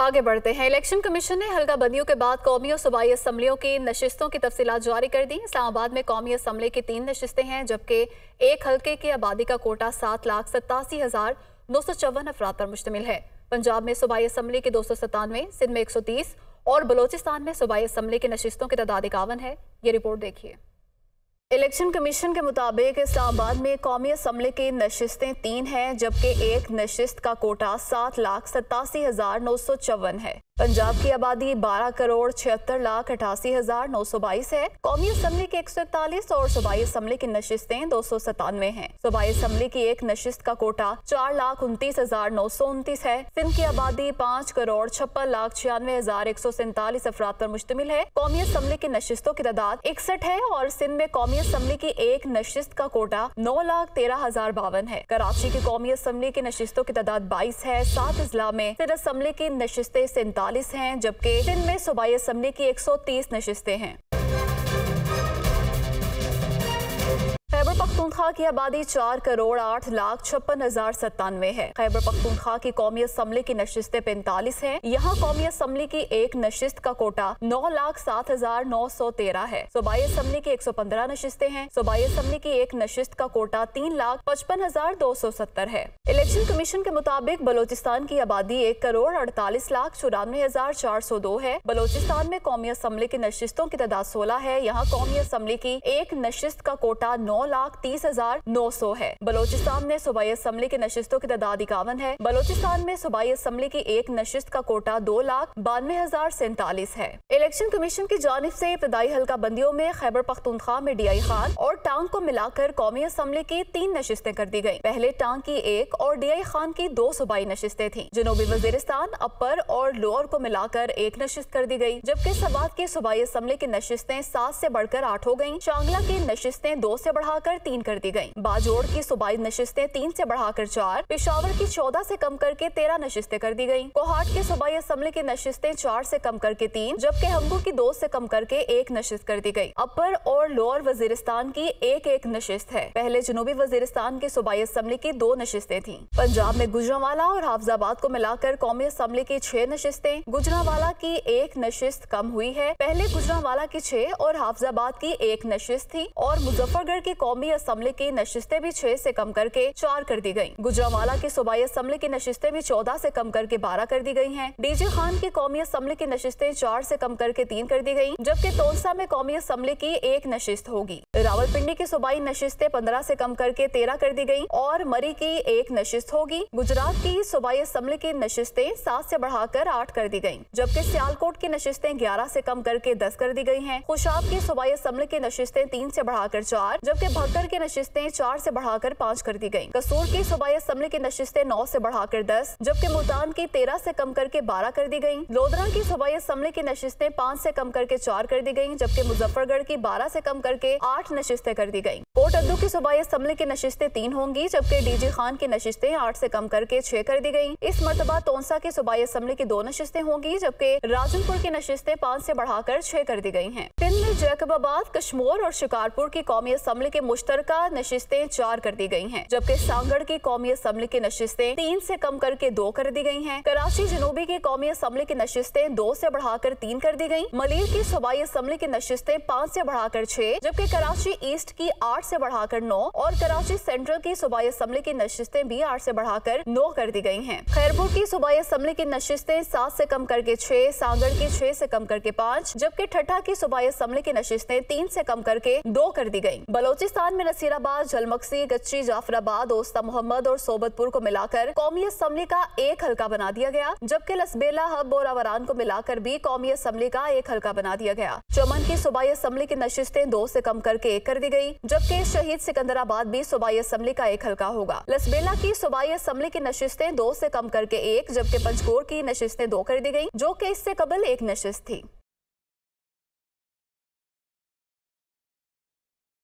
आगे बढ़ते हैं। इलेक्शन कमीशन ने हल्का बंदियों के बाद कौमी और सूबाई असम्बलियों की नशिस्तों की तफसीलात जारी कर दी। इस्लामाबाद में कौमी असम्बली की 3 नशिस्तें हैं, जबकि एक हल्के की आबादी का कोटा 7,87,954 अफराद पर मुश्तमिल है। पंजाब में सूबाई असम्बली की 297, सिंध में 130 और बलोचिस्तान में सूबाई असम्बली की नशिस्तों की तादाद 51 है। ये रिपोर्ट देखिए। इलेक्शन कमीशन के मुताबिक इस्लामाबाद में कौमी असम्बली की नशिस्तें 3 हैं, जबकि एक नशिस्त का कोटा 7,87,954 है। पंजाब की आबादी 12,76,88,922 है। कौमी असम्बली की 141 और सूबाई असम्बली की नशिस्तें 297 हैं। सूबाई असम्बली की एक नशिस्त का कोटा 4,29,929 है। सिंध की आबादी 5,56,96,147 अफराद पर मुश्तमिल है। कौमी असम्बली की नशिस्तों की तादाद 61 है और सिंध में कौमी असम्बली की एक नशिस्त का कोटा 9,13,052 है। कराची की कौमी असम्बली की नशिस्तों की तादाद 22 है। 7 अजला में सिंध असम्बली की नशिस्तें 47 हैं, जबकि सिंध में सूबाई असम्बली की 130 नशिस्तें हैं। खैबर पख्तूनख्वा की आबादी 4,08,56,097 है। खैबर पख्तूनख्वा की कौमी असम्बली की नशिस्तें 45 हैं। यहाँ कौमी असम्बली की एक नशिस्त का कोटा 9,07,913 है। सूबाई असम्बली की 115 नशिस्तें हैं। सूबाई असम्बली की एक नशिस्त का कोटा 3,55,270 है। इलेक्शन कमीशन के मुताबिक बलोचिस्तान की आबादी 1,48,94,402 है। बलोचिस्तान में कौमी असम्बली की नशिस्तों की तादाद 16 है। यहाँ कौमी असम्बली की एक नशिस्त का कोटा 9,30,900 है। बलोचिस्तान में सूबाई असम्बली की नशिस्तों की तादाद 51 है। बलोचिस्तान में सूबाई असम्बली की एक नशिस्त का कोटा 2,92,047 है। इलेक्शन कमीशन की जानिब से इब्तदाई हल्का बंदियों में खैबर पख्तूनख्वा में DI खान और टांग को मिलाकर कौमी असम्बली की 3 नशिस्तें कर दी गयी। पहले टांग की 1 और DI खान की 2 सूबाई नशिस्तें थी। जनूबी वजीरिस्तान, अपर और लोअर को मिलाकर 1 नशिस्त कर दी गयी, जबकि सवात की सूबाई असम्बली की नशिस्तें 7 से बढ़कर 8 हो गयी। शांगला की नशिस्तें 2 से बढ़ाकर 3 कर दी गयी। बाजोड़ की सूबाई नशिस्तें 3 से बढ़ाकर 4, पेशावर की 14 से कम करके 13 नशिस्तें कर दी गयी। कोहाट की सूबाई असम्बली की नशिस्तें 4 से कम करके 3, जबकि हंगू की 2 से कम करके 1 नशिस्त कर दी गयी। अपर और लोअर वजीरिस्तान की 1-1 नशिस्त है। पहले जनूबी वजीरिस्तान की सूबाई असम्बली की 2 नशिस्तें थी। पंजाब में गुजरांवाला और हाफजाबाद को मिलाकर कौमी असम्बली की 6 नशिस्तें। गुजरांवाला की 1 नशिस्त कम हुई है। पहले गुजरांवाला की 6 और हाफजाबाद की 1 नशिस्त थी और मुजफ्फरगढ़ की कौमी असम्बली की नशिस्तें भी 6 से कम करके 4 कर दी गयी। गुजरांवाला की सूबाई असम्बली की नशिस्तें भी 14 से कम करके 12 कर दी गयी हैं। DG खान की कौमी असम्बली की नशिस्तें 4 से कम करके 3 कर दी गयी, जबकि तोनसा में कौमी असम्बली की 1 नशिस्त होगी। रावलपिंडी की सूबाई नशिस्तें 15 से कम करके 13 कर दी गयी और मरी की 1 नशिस्त होगी। गुजरात की सूबाई असम्बली की नशिस्तें 7 से बढ़ाकर 8 कर दी गयी, जबकि सियालकोट की नशिस्तें 11 से कम करके 10 कर दी गयी हैं। खुशाब की सूबाई असम्बली की नशिस्तें 3 से बढ़ाकर 4, जबकि भक्कर की नशिस्तें 4 से बढ़ाकर 5 कर दी गयी। कसूर की सूबाई असम्बली की नशिस्तें 9 से बढ़ाकर 10, जबकि मुल्तान की 13 से कम करके 12 कर दी गयी। लोधरा की सूबाई असम्बली की नशिस्तें 5 से कम करके 4 कर दी गयी, जबकि मुजफ्फरगढ़ की 12 से कम करके 8 नशिस्तें कर दी गयी। कोट अद्दू की सूबाई असम्बली की नशिस्तें 3 होंगी, जबकि DG खान की नशिस्तें 8 से कम करके 6 कर दी गयी। इस मरतबा तोनसा की सूबाई असम्बली की 2 नशिस्तें होंगी, जबकि राजनपुर की नशिस्तें 5 से बढ़ाकर 6 कर दी गयी हैं। सिंध में जैकबाबाद, कश्मोर और शिकारपुर की कौमी असम्बली के मुश्तरका नशिस्तें 4 कर दी गयी हैं, जबकि सांगड़ की कौमी असम्बली की नशिस्तें 3 से कम करके 2 कर दी गयी हैं। कराची जनूबी की कौमी असम्बली की नशिस्तें 2 से बढ़ाकर 3 कर दी गयी। मलीर की सूबाई असम्बली की नशिस्तें 5 से बढ़ाकर 6, जबकि कराची ईस्ट की 8 से बढ़ाकर 9 और कराची सेंट्रल की सूबाई असम्बली की नशिस्तें भी 8 से बढ़ाकर 9 कर दी गयी हैं। खैरपुर की सूबाई असम्बली की नशिस्तें 7 से कम करके 6, सांगड़ की 6 से कम करके 5, जबकि ठट्ठा की सूबाई असम्बली की नशिस्तें 3 से कम करके 2 कर दी गयी। बलोचिस्तान में नसीराबाद, झलमक्सी, गच्ची, जाफराबाद, ओस्ता मोहम्मद और सोबतपुर को मिलाकर कौमी असम्बली का 1 हल्का बना दिया गया, जबकि लसबेला, हब और अवरान को मिलाकर भी कौमी असम्बली का 1 हल्का बना दिया गया। चमन की सूबाई असम्बली की नशिस्तें 2 से कम करके 1 कर दी गयी, जबकि शहीद सिकंदराबाद भी सूबाई असम्बली का 1 हल्का होगा। लसबेला की सूबाई असम्बली की नशिस्तें 2 से कम करके 1, जबकि पंचकोर की नशिस्तें 2 कर दी गयी, जो कि इससे कबल 1 नशिस्त थी।